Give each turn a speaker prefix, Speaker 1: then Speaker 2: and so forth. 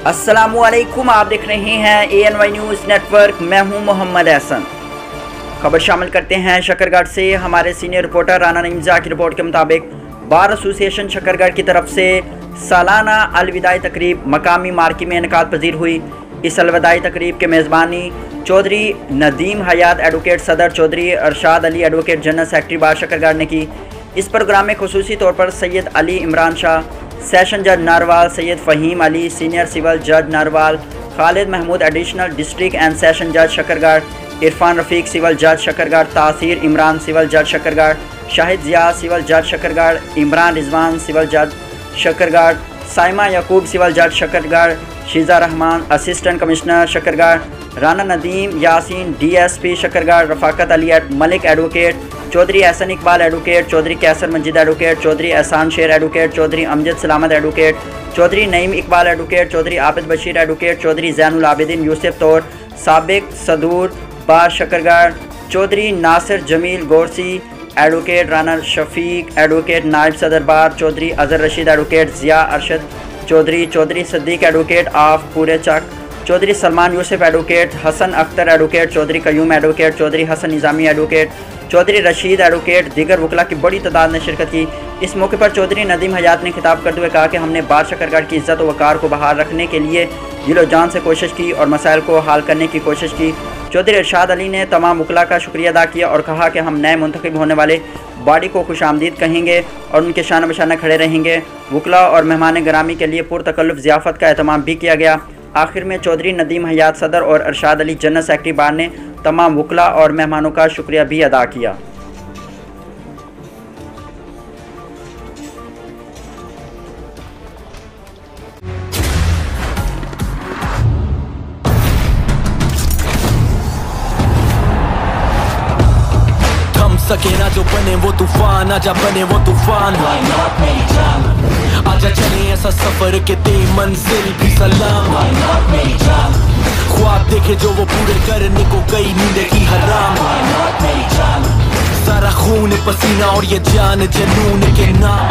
Speaker 1: अस्सलामुअलैकुम, आप देख रहे हैं ANY न्यूज़ नेटवर्क। मैं हूं मोहम्मद एहसन। खबर शामिल करते हैं शकरगढ़ से। हमारे सीनियर रिपोर्टर राना नईमजा की रिपोर्ट के मुताबिक बार एसोसिएशन शकरगढ़ की तरफ से सालाना अलविदाई तकरीब मकामी मार्की में इनकाद पजीर हुई। इस अलविदाई तकरीब के मेज़बानी चौधरी नदीम हयात एडवोकेट सदर, Chaudhary Arshad Ali advocate general secretary बार शकरगढ़ ने की। इस प्रोग्राम में खुसूसी तौर पर सैयद अली इमरान शाह, सेशन जज narwhal, Syed Faheem Ali, senior civil जज narwhal, Khalid Mahmood additional district and session जज शकरगढ़, इरफान रफ़ीक सिविल जज शकरगढ़, तासीर इमरान सिविल जज शकरगढ़, शाहिद ज़िया सिविल जज शकरगढ़, इमरान रिजवान सिविल जज शकरगढ़, साइमा यकूब सिविल जज Shakargarh, Sheeza Rehman assistant commissioner Shakargarh, Rana Nadeem Yasin DSP Shakargarh, Rafaqat Ali Malik advocate, Chaudhry Ahsan Iqbal advocate, Chaudhry Qaiser Majid advocate, Chaudhry Ehsan Sher advocate, Chaudhry Amjad Salamat advocate, Chaudhry Naeem Iqbal advocate, Chaudhry Abid Bashir advocate, Chaudhry Zainul Abideen Yousuf तौर साबिक सदूर बार शकरगढ़, चौधरी नासिर जमील गोरसी एडवोकेट, राना शफीक एडवोकेट नायब सदर bar, Chaudhry Azhar Rasheed advocate, Zia Arshad Chaudhry, Chaudhry Siddique advocate of पूरे चक, Chaudhry Salman Yousuf advocate, Hasan Akhtar advocate, Chaudhry Qayyum advocate, Chaudhry Hasan Nizami advocate, Chaudhry Rasheed advocate, दीगर वकला की बड़ी तादाद ने शिरकत की। इस मौके पर चौधरी नदीम हयात ने खिताब करते हुए कहा कि हमने बार शकरगढ़ की इज़्ज़त व वक़ार को बहाल रखने के लिए दिलो जान से कोशिश की और मसाइल को हल करने की कोशिश की। चौधरी अरशाद अली ने तमाम वकला का शुक्रिया अदा किया और कहा कि हम नए मुंतखब होने वाले बॉडी को खुशामदीद कहेंगे और उनके शान बशाना खड़े रहेंगे। वकला और मेहमान गिरामी के लिए पुरतकल्लुफ़ ज़ियाफ़त का एहतमाम भी किया गया। आखिर में चौधरी नदीम हयात सदर और अरशाद अली जनरल सेक्रेटरी बार ने तमाम वकला और मेहमानों का शुक्रिया भी अदा किया।
Speaker 2: सके ना जो बने वो तूफान, आजा बने वो तूफान, आजा चले ऐसा सफर के दे मंजिल भी सलाम। ख्वाब देखे जो वो पूरे करने को गई नींद की हराम, सारा खून पसीना और ये जान जनून के नाम।